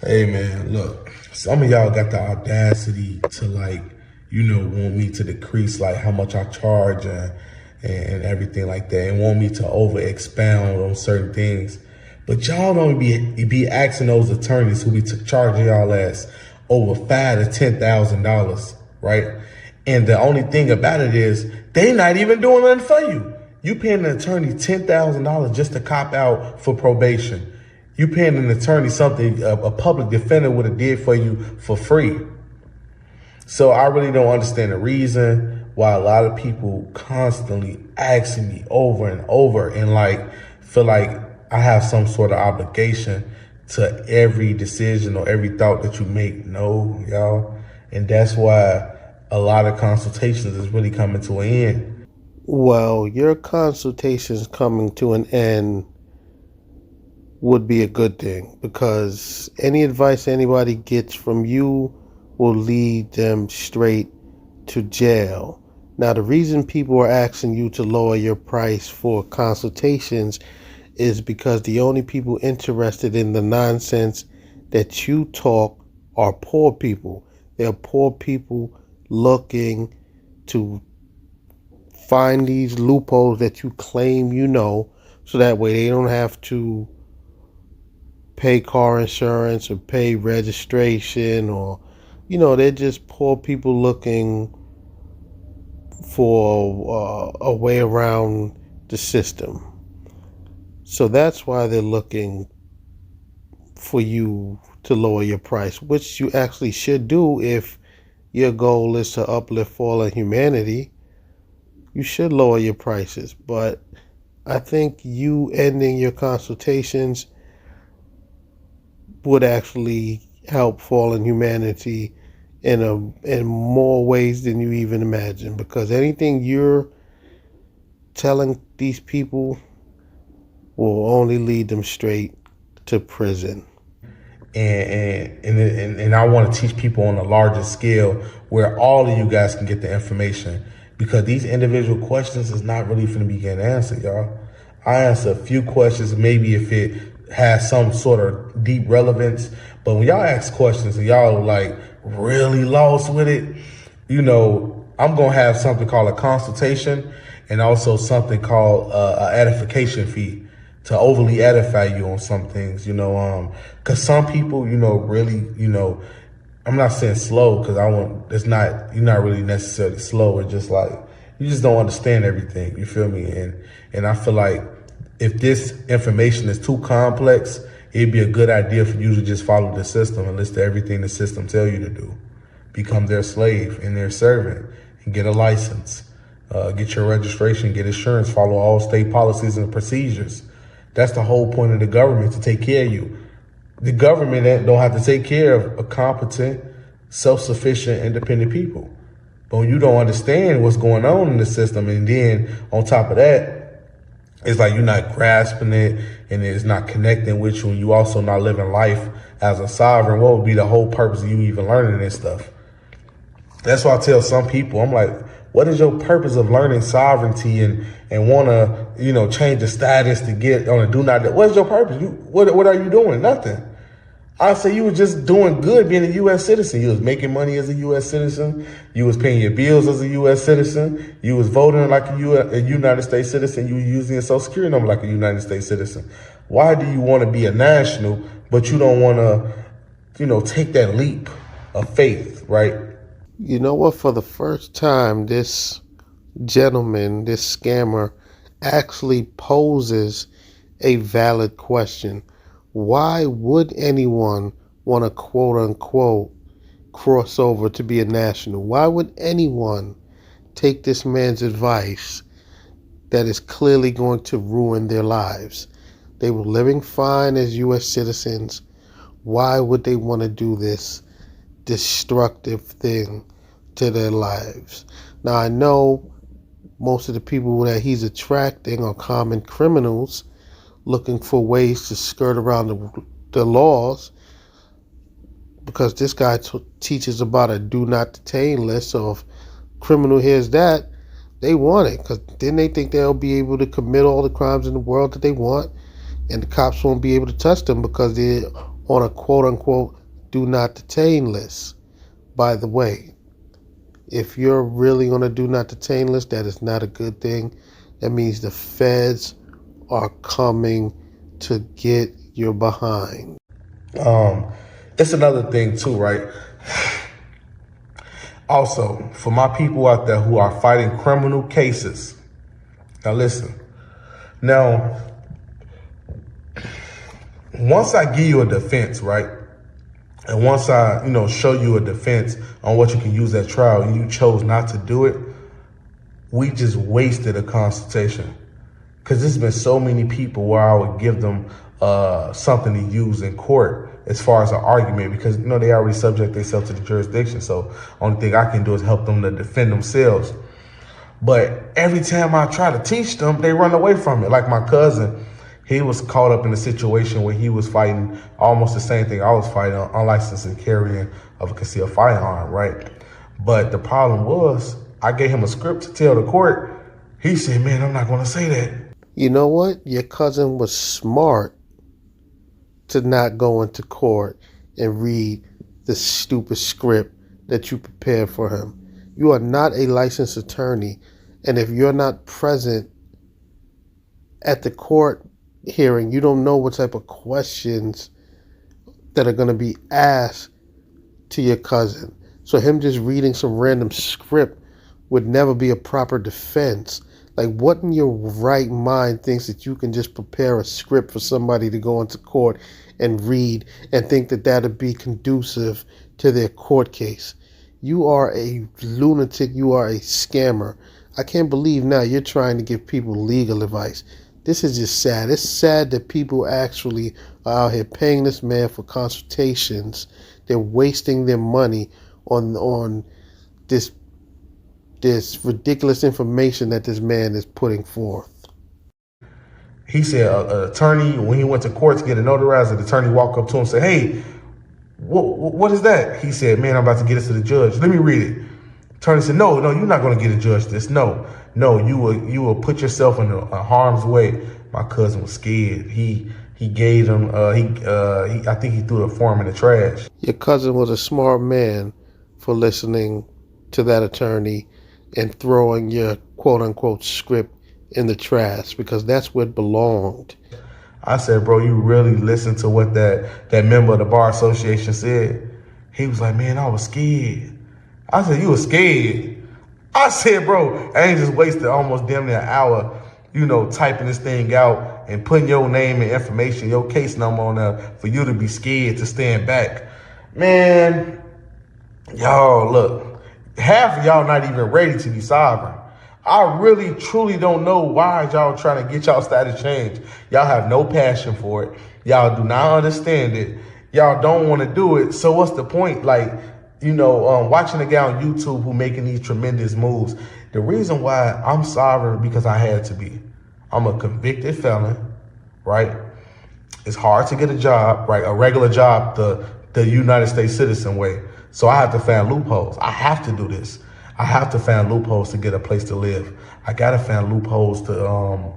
Hey man, look, some of y'all got the audacity to want me to decrease like how much I charge and everything like that, and want me to over expound on certain things. But y'all don't be asking those attorneys who be charging y'all ass over $5,000 to $10,000, right? And the only thing about it is they not even doing nothing for you. You paying an attorney $10,000 just to cop out for probation. You paying an attorney something a public defender would have did for you for free. So I really don't understand the reason why a lot of people constantly asking me over and over and feel like I have some sort of obligation to every decision or every thought that you make. No, y'all. And that's why a lot of consultations is really coming to an end. Well, your consultations coming to an end would be a good thing, because any advice anybody gets from you will lead them straight to jail. Now, the reason people are asking you to lower your price for consultations is because the only people interested in the nonsense that you talk are poor people. They're poor people looking to find these loopholes that you claim you know, so that way they don't have to pay car insurance or pay registration, or they're just poor people looking for a way around the system. So that's why they're looking for you to lower your price, which you actually should do if your goal is to uplift fallen humanity. You should lower your prices, but I think you ending your consultations would actually help fallen humanity in more ways than you even imagine, because anything you're telling these people will only lead them straight to prison. And I want to teach people on a larger scale where all of you guys can get the information, because these individual questions is not really going to be getting answered, y'all. I answer a few questions, maybe if it has some sort of deep relevance, but when y'all ask questions and y'all like really lost with it, I'm gonna have something called a consultation, and also something called an edification fee to overly edify you on some things, because some people, really, I'm not saying slow, because you're not really necessarily slow. It's just like, you just don't understand everything. You feel me? And I feel like if this information is too complex, it'd be a good idea for you to just follow the system and listen to everything the system tell you to do. Become their slave and their servant, and get a license, get your registration, get insurance, follow all state policies and procedures. That's the whole point of the government, to take care of you. The government don't have to take care of a competent, self-sufficient, independent people. But when you don't understand what's going on in the system, and then on top of that, it's like you're not grasping it, and it's not connecting with you, and you also not living life as a sovereign. What would be the whole purpose of you even learning this stuff? That's why I tell some people, I'm like, what is your purpose of learning sovereignty and want to, change the status to get on a do not? What is your purpose? What are you doing? Nothing. I say you were just doing good being a U.S. citizen. You was making money as a U.S. citizen. You was paying your bills as a U.S. citizen. You was voting like a United States citizen. You were using your Social Security number like a United States citizen. Why do you want to be a national, but you don't want to, take that leap of faith, right? You know what? For the first time, this gentleman, this scammer, actually poses a valid question. Why would anyone want to quote unquote cross over to be a national? Why would anyone take this man's advice that is clearly going to ruin their lives? They were living fine as U.S. citizens. Why would they want to do this destructive thing to their lives? Now, I know most of the people that he's attracting are common criminals looking for ways to skirt around the laws, because this guy teaches about a do not detain list. So if criminal hears that, they want it, because then they think they'll be able to commit all the crimes in the world that they want, and the cops won't be able to touch them because they're on a quote unquote do not detain list. By the way, if you're really on a do not detain list, that is not a good thing. That means the feds are coming to get your behind. It's another thing too, right? Also, for my people out there who are fighting criminal cases, now listen. Now, once I give you a defense, right? And once I, show you a defense on what you can use at trial and you chose not to do it, we just wasted a consultation. Because there's been so many people where I would give them something to use in court as far as an argument, because they already subject themselves to the jurisdiction. So only thing I can do is help them to defend themselves. But every time I try to teach them, they run away from it. Like my cousin, he was caught up in a situation where he was fighting almost the same thing I was fighting, unlicensed and carrying of a concealed firearm, right? But the problem was, I gave him a script to tell the court. He said, man, I'm not going to say that. You know what? Your cousin was smart to not go into court and read the stupid script that you prepared for him. You are not a licensed attorney, and if you're not present at the court hearing, you don't know what type of questions that are going to be asked to your cousin. So him just reading some random script would never be a proper defense. Like, what in your right mind thinks that you can just prepare a script for somebody to go into court and read and think that that'd be conducive to their court case? You are a lunatic. You are a scammer. I can't believe now you're trying to give people legal advice. This is just sad. It's sad that people actually are out here paying this man for consultations. They're wasting their money on this ridiculous information that this man is putting forth. He said an attorney, when he went to court to get it notarized, the attorney walked up to him and said, hey, what is that? He said, man, I'm about to get it to the judge. Let me read it. Attorney said, no, you're not going to get a judge this. No, you will put yourself in a harm's way. My cousin was scared. He gave him, I think he threw the form in the trash. Your cousin was a smart man for listening to that attorney and throwing your quote-unquote script in the trash, because that's where it belonged. I said, bro, you really listened to what that member of the Bar Association said? He was like, man, I was scared. I said, you were scared? I said, bro, I ain't just wasted almost damn near an hour, typing this thing out and putting your name and information, your case number on there for you to be scared to stand back. Man, y'all, look, half of y'all not even ready to be sovereign. I really, truly don't know why y'all trying to get y'all status changed. Y'all have no passion for it. Y'all do not understand it. Y'all don't want to do it. So what's the point? Like, watching a guy on YouTube who making these tremendous moves. The reason why I'm sovereign, because I had to be. I'm a convicted felon, right? It's hard to get a job, right? A regular job, the United States citizen way. So I have to find loopholes. I have to do this. I have to find loopholes to get a place to live. I gotta find loopholes to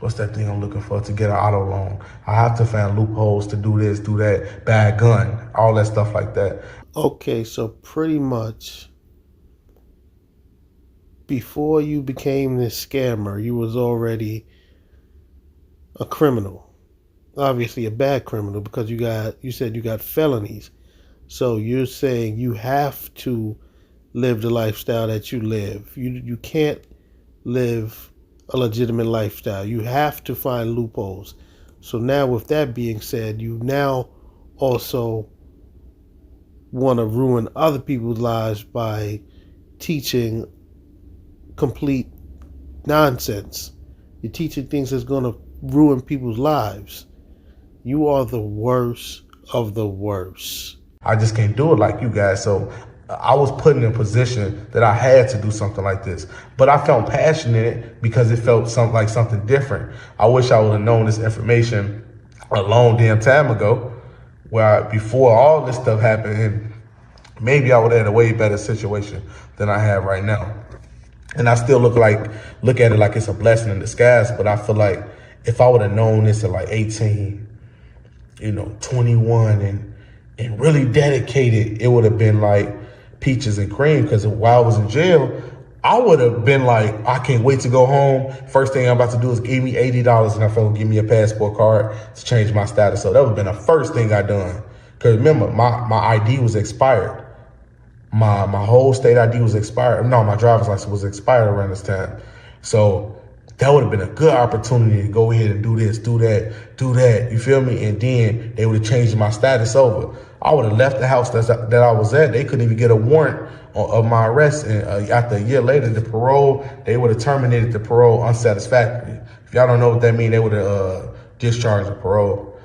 what's that thing I'm looking for, to get an auto loan. I have to find loopholes to do this, do that, buy a gun, all that stuff like that. Okay, so pretty much before you became this scammer, you was already a criminal. Obviously a bad criminal, because you said you got felonies. So you're saying you have to live the lifestyle that you live. You can't live a legitimate lifestyle. You have to find loopholes. So now, with that being said, you now also want to ruin other people's lives by teaching complete nonsense. You're teaching things that's going to ruin people's lives. You are the worst of the worst. I just can't do it like you guys. So I was put in a position that I had to do something like this. But I felt passion in it because it felt like something different. I wish I would have known this information a long damn time ago, before all this stuff happened, and maybe I would have had a way better situation than I have right now. And I still look at it like it's a blessing in disguise, but I feel like if I would have known this at like 18, 21 and really dedicated, it would have been like peaches and cream. Because while I was in jail, I would have been like, I can't wait to go home. First thing I'm about to do is give me $80 and I felt give me a passport card to change my status. So that would have been the first thing I done. Because remember, my ID was expired. My whole state ID was expired. No, my driver's license was expired around this time. So that would have been a good opportunity to go ahead and do this, do that. You feel me? And then they would have changed my status over. I would have left the house that I was at. They couldn't even get a warrant of my arrest. And after a year later, the parole, they would have terminated the parole unsatisfactory. If y'all don't know what that means, they would have discharged the parole.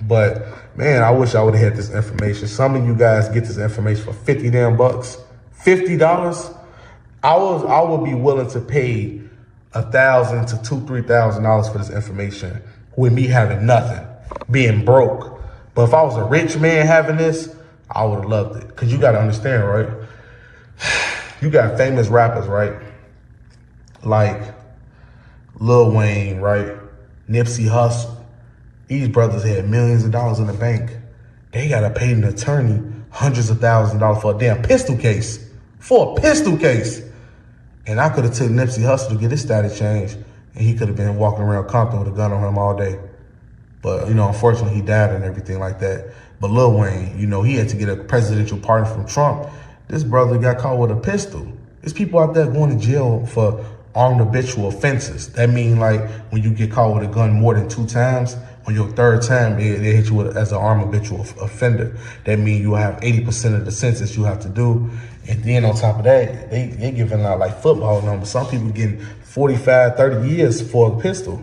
But man, I wish I would have had this information. Some of you guys get this information for 50 damn bucks. $50? I would be willing to pay $1,000 to $2,000-$3,000 for this information with me having nothing, being broke. But if I was a rich man having this, I would have loved it. Because you got to understand, right? You got famous rappers, right? Like Lil Wayne, right? Nipsey Hussle. These brothers had millions of dollars in the bank. They got to pay an attorney hundreds of thousands of dollars for a damn pistol case. For a pistol case. And I could have took Nipsey Hussle to get his status changed, and he could have been walking around Compton with a gun on him all day. But, unfortunately, he died and everything like that. But Lil Wayne, he had to get a presidential pardon from Trump. This brother got caught with a pistol. There's people out there going to jail for armed habitual offenses. That means, like, when you get caught with a gun more than 2 times, on your 3rd time, they hit you as an armed habitual offender. That means you have 80% of the sentence you have to do. And then on top of that, they giving out like football numbers. Some people getting 45, 30 years for a pistol.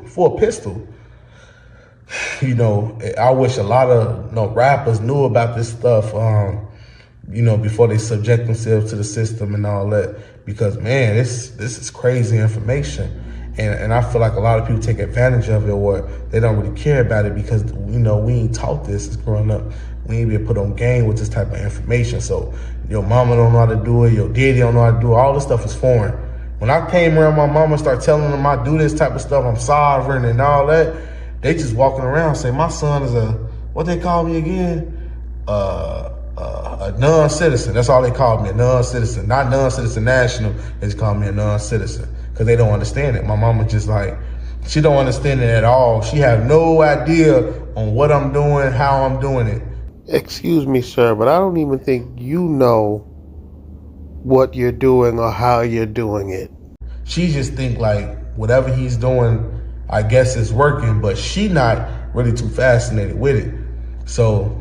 I wish a lot of rappers knew about this stuff, before they subject themselves to the system and all that. Because, man, this is crazy information. And I feel like a lot of people take advantage of it, or they don't really care about it because, we ain't taught this as growing up. We ain't been put on game with this type of information. So your mama don't know how to do it. Your daddy don't know how to do it. All this stuff is foreign. When I came around my mama and started telling them I do this type of stuff, I'm sovereign and all that, they just walking around saying my son is what they call me again? A non-citizen. That's all they call me, a non-citizen. Not non-citizen national. They just call me a non-citizen. Because they don't understand it. My mama just she don't understand it at all. She have no idea on what I'm doing, how I'm doing it. Excuse me, sir, but I don't even think you know what you're doing or how you're doing it. She just think like whatever he's doing, I guess it's working, but she not really too fascinated with it. So,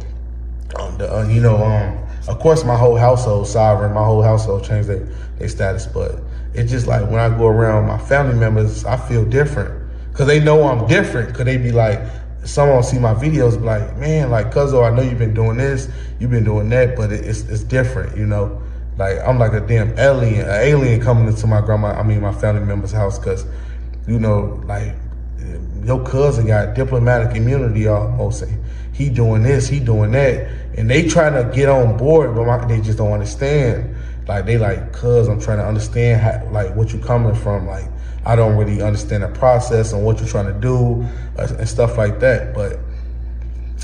of course, my whole household sovereign, my whole household changed their status, but it's just like when I go around my family members, I feel different because they know I'm different. Because they be like, someone see my videos, be like, man, like, cuzzo, I know you've been doing this, you've been doing that, but it's different, Like I'm like a damn alien coming into my my family member's house because, like your cousin got diplomatic immunity almost. He doing this, he doing that, and they trying to get on board, but they just don't understand. Like they like, cuz I'm trying to understand how, like what you coming from. Like I don't really understand the process and what you're trying to do and stuff like that. But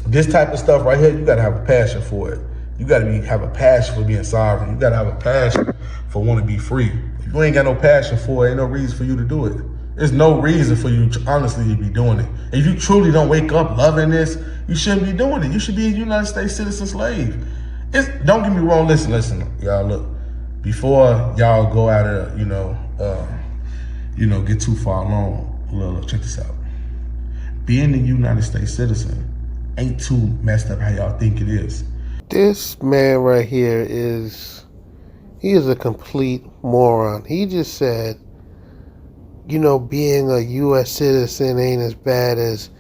this type of stuff right here, you gotta have a passion for it. You gotta have a passion for being sovereign. You gotta have a passion for wanting to be free. If you ain't got no passion for it, ain't no reason for you to do it. There's no reason for you to honestly be doing it. If you truly don't wake up loving this, you shouldn't be doing it. You should be a United States citizen slave. Don't get me wrong. Listen, y'all. Look, before y'all go out of get too far along. Look, check this out. Being a United States citizen ain't too messed up how y'all think it is. This man right here he is a complete moron. He just said, being a U.S. citizen ain't as bad as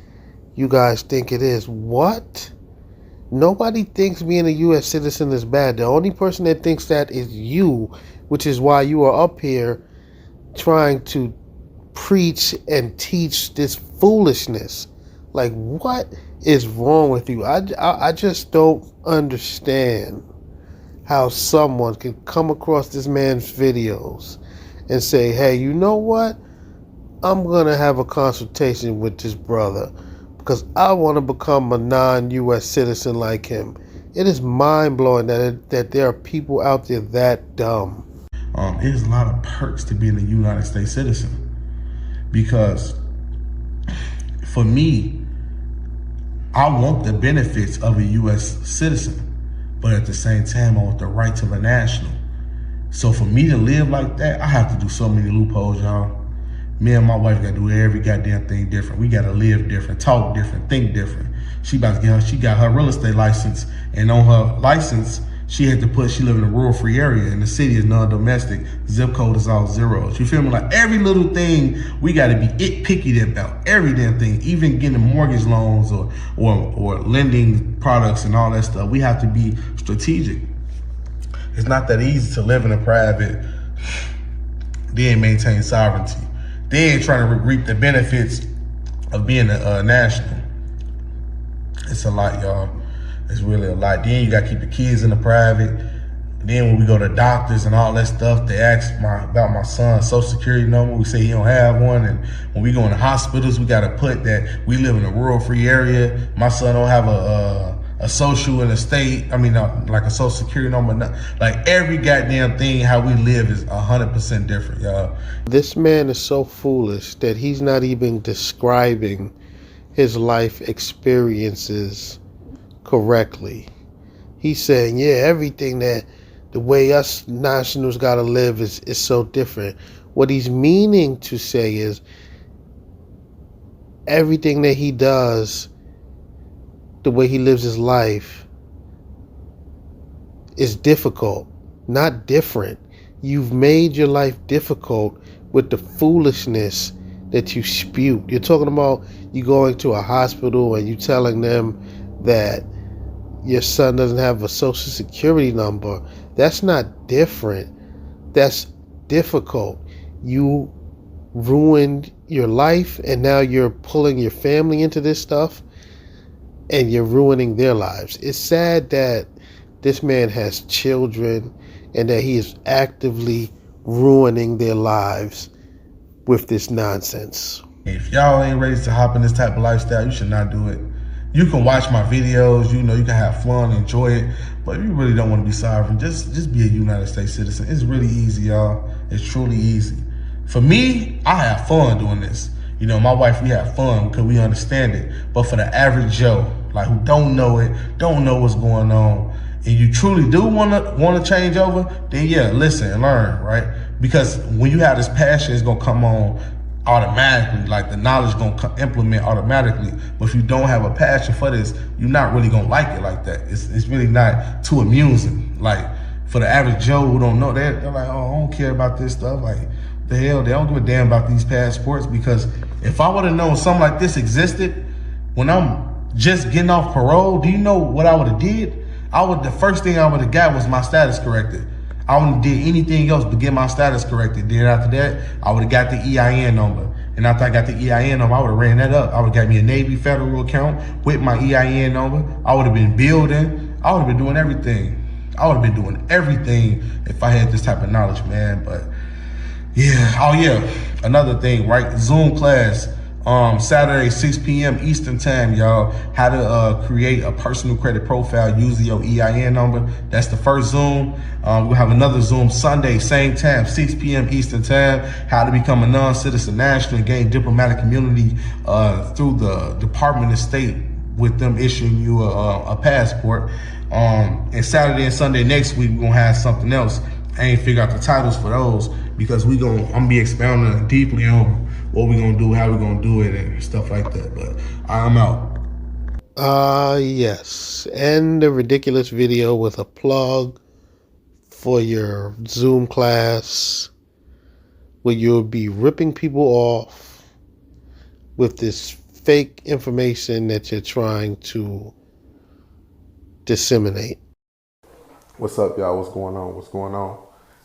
you guys think it is. What? Nobody thinks being a U.S. citizen is bad. The only person that thinks that is you, which is why you are up here trying to preach and teach this foolishness. Like, what is wrong with you? I just don't understand how someone can come across this man's videos and say, hey, you know what? I'm going to have a consultation with this brother. because I want to become a non-U.S. citizen like him. It is mind-blowing that there are people out there that dumb. There's a lot of perks to being a United States citizen, because for me, I want the benefits of a U.S. citizen, but at the same time, I want the rights of a national. So for me to live like that, I have to do so many loopholes, y'all. Me and my wife got to do every goddamn thing different. We got to live different, talk different, think different. She got her real estate license, and on her license, she had to put she live in a rural free area, and the city is non-domestic. Zip code is all zeros. You feel me? Like every little thing we got to be picky about. Every damn thing, even getting mortgage loans or lending products and all that stuff. We have to be strategic. It's not that easy to live in a private, then maintain sovereignty, then trying to reap the benefits of being a national. It's a lot, y'all. It's really a lot. Then you got to keep the kids in the private. Then when we go to doctors and all that stuff, they ask about my son's social security number. We say he don't have one. And when we go into hospitals, we got to put that we live in a rural free area. My son don't have a social in the state. I mean, like a social security number. Like every goddamn thing, how we live is 100% different, y'all. This man is so foolish that he's not even describing his life experiences correctly. He's saying, yeah, everything that the way us nationals gotta live is so different. What he's meaning to say is everything that he does, the way he lives his life, is difficult, not different. You've made your life difficult with the foolishness that you spew. You're talking about you going to a hospital and you telling them that your son doesn't have a social security number. That's not different. That's difficult. You ruined your life and now you're pulling your family into this stuff and you're ruining their lives. It's sad that this man has children and that he is actively ruining their lives with this nonsense. If y'all ain't ready to hop in this type of lifestyle, you should not do it. You can watch my videos, you can have fun, enjoy it, but if you really don't want to be sovereign, just be a United States citizen. It's really easy, y'all. It's truly easy. For me, I have fun doing this. My wife, we have fun because we understand it. But for the average Joe, like who don't know it, don't know what's going on, and you truly do want to change over, then yeah, listen and learn, right? Because when you have this passion, it's gonna come on automatically. Like the knowledge gonna implement automatically. But if you don't have a passion for this, you're not really gonna like it like that. It's really not too amusing. Like for the average Joe who don't know, they're like, oh, I don't care about this stuff. Like the hell, they don't give a damn about these passports. Because if I would have known something like this existed when I'm just getting off parole, do you know what I would have did? The first thing I would have got was my status corrected. I wouldn't did anything else but get my status corrected. Then after that, I would have got the EIN number. And after I got the EIN number, I would have ran that up. I would have got me a Navy federal account with my EIN number. I would have been building. I would have been doing everything. I would have been doing everything if I had this type of knowledge, man. But yeah, oh yeah, another thing, right? Zoom class, Saturday, 6 p.m. Eastern time, y'all. How to create a personal credit profile using your EIN number. That's the first Zoom. We'll have another Zoom Sunday, same time, 6 p.m. Eastern time. How to become a non-citizen national and gain diplomatic immunity through the Department of State with them issuing you a passport. And Saturday and Sunday next week, we're going to have something else. I ain't figure out the titles for those because I'm gonna be expounding deeply on what we're gonna do, how we're gonna do it, and stuff like that. But I'm out. Yes. End the ridiculous video with a plug for your Zoom class where you'll be ripping people off with this fake information that you're trying to disseminate. What's up, y'all? What's going on? What's going on?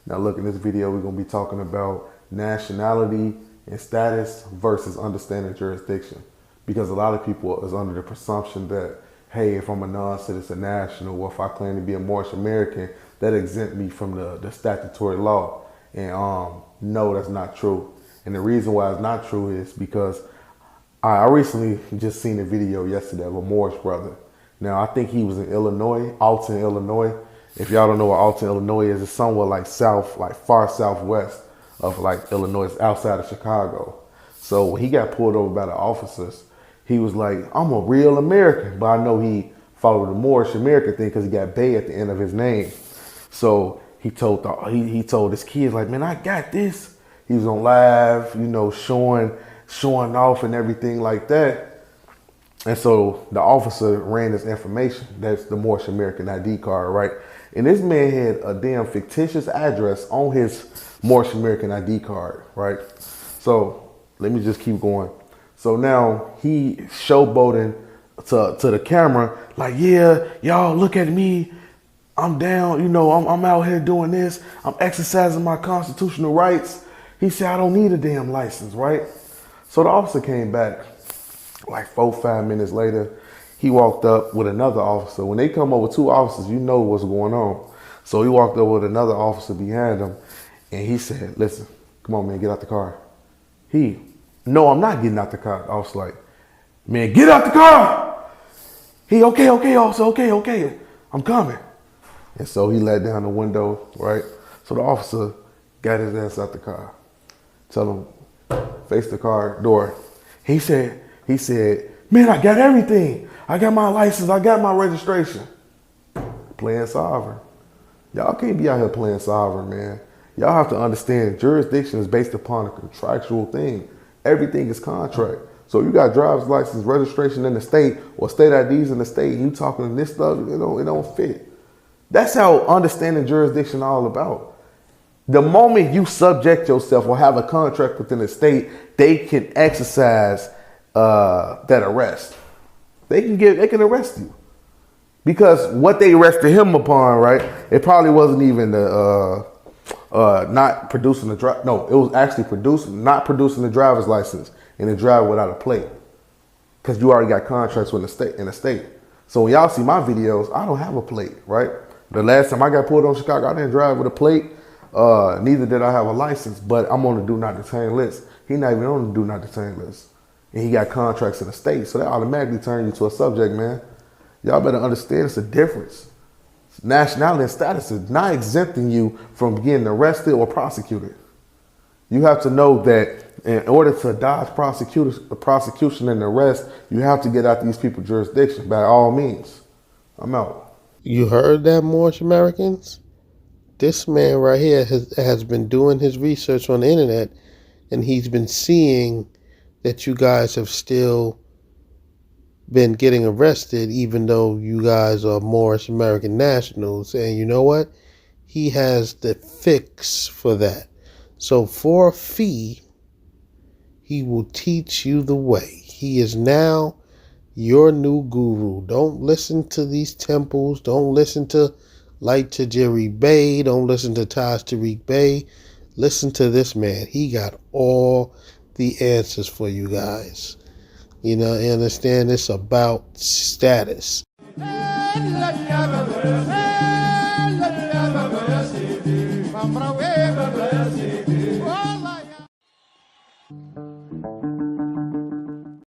Now look, in this video, we're going to be talking about nationality and status versus understanding jurisdiction. Because a lot of people is under the presumption that, hey, if I'm a non-citizen national or if I claim to be a Moorish American, that exempt me from the statutory law. And no, that's not true. And the reason why it's not true is because I recently just seen a video yesterday of a Moorish brother. Now, I think he was in Illinois, Alton, Illinois. If y'all don't know what Alton, Illinois is, it's somewhere like south, like far southwest of like Illinois. It's outside of Chicago. So when he got pulled over by the officers, he was like, I'm a real American. But I know he followed the Moorish American thing because he got Bay at the end of his name. So he told he told his kids, like, man, I got this. He was on live, you know, showing off and everything like that. And so the officer ran this information. That's the Moorish American ID card, right? And this man had a damn fictitious address on his Moorish American ID card, right? So let me just keep going. So now he showboating to the camera, like, yeah, y'all look at me. I'm down, you know, I'm out here doing this. I'm exercising my constitutional rights. He said, I don't need a damn license, right? So the officer came back like 4-5 minutes later. He walked up with another officer. When they come up with two officers, you know what's going on. So he walked up with another officer behind him and he said, listen, come on, man, get out the car. No, I'm not getting out the car. I was like, man, get out the car. Okay, officer, okay, I'm coming. And so he let down the window, right? So the officer got his ass out the car. Tell him, face the car door. He said, man, I got everything. I got my license. I got my registration. Playing sovereign. Y'all can't be out here playing sovereign, man. Y'all have to understand jurisdiction is based upon a contractual thing. Everything is contract. So you got driver's license, registration in the state, or state IDs in the state, and you talking this stuff, it don't fit. That's how understanding jurisdiction all about. The moment you subject yourself or have a contract within the state, they can exercise that arrest. They can arrest you. Because what they arrested him upon, right, it probably wasn't even the not producing the no, it was actually not producing the driver's license and the driver without a plate. Because you already got contracts with the state. So when y'all see my videos, I don't have a plate, right? The last time I got pulled on Chicago, I didn't drive with a plate. Neither did I have a license, but I'm on the do not detain list. He not even on the do not detain list. And he got contracts in the state. So that automatically turns you to a subject, man. Y'all better understand it's a difference. Nationality and status is not exempting you from getting arrested or prosecuted. You have to know that in order to dodge prosecution and arrest, you have to get out these people's jurisdiction by all means. I'm out. You heard that, Moorish Americans? This man right here has been doing his research on the internet, and he's been seeing that you guys have still been getting arrested, even though you guys are Moorish American nationals. And you know what? He has the fix for that. So for a fee, he will teach you the way. He is now your new guru. Don't listen to these temples. Don't listen to Light Tajiri Bey. Don't listen to Taj Tariq Bey. Listen to this man. He got all the answers for you guys. You know, understand it's about status.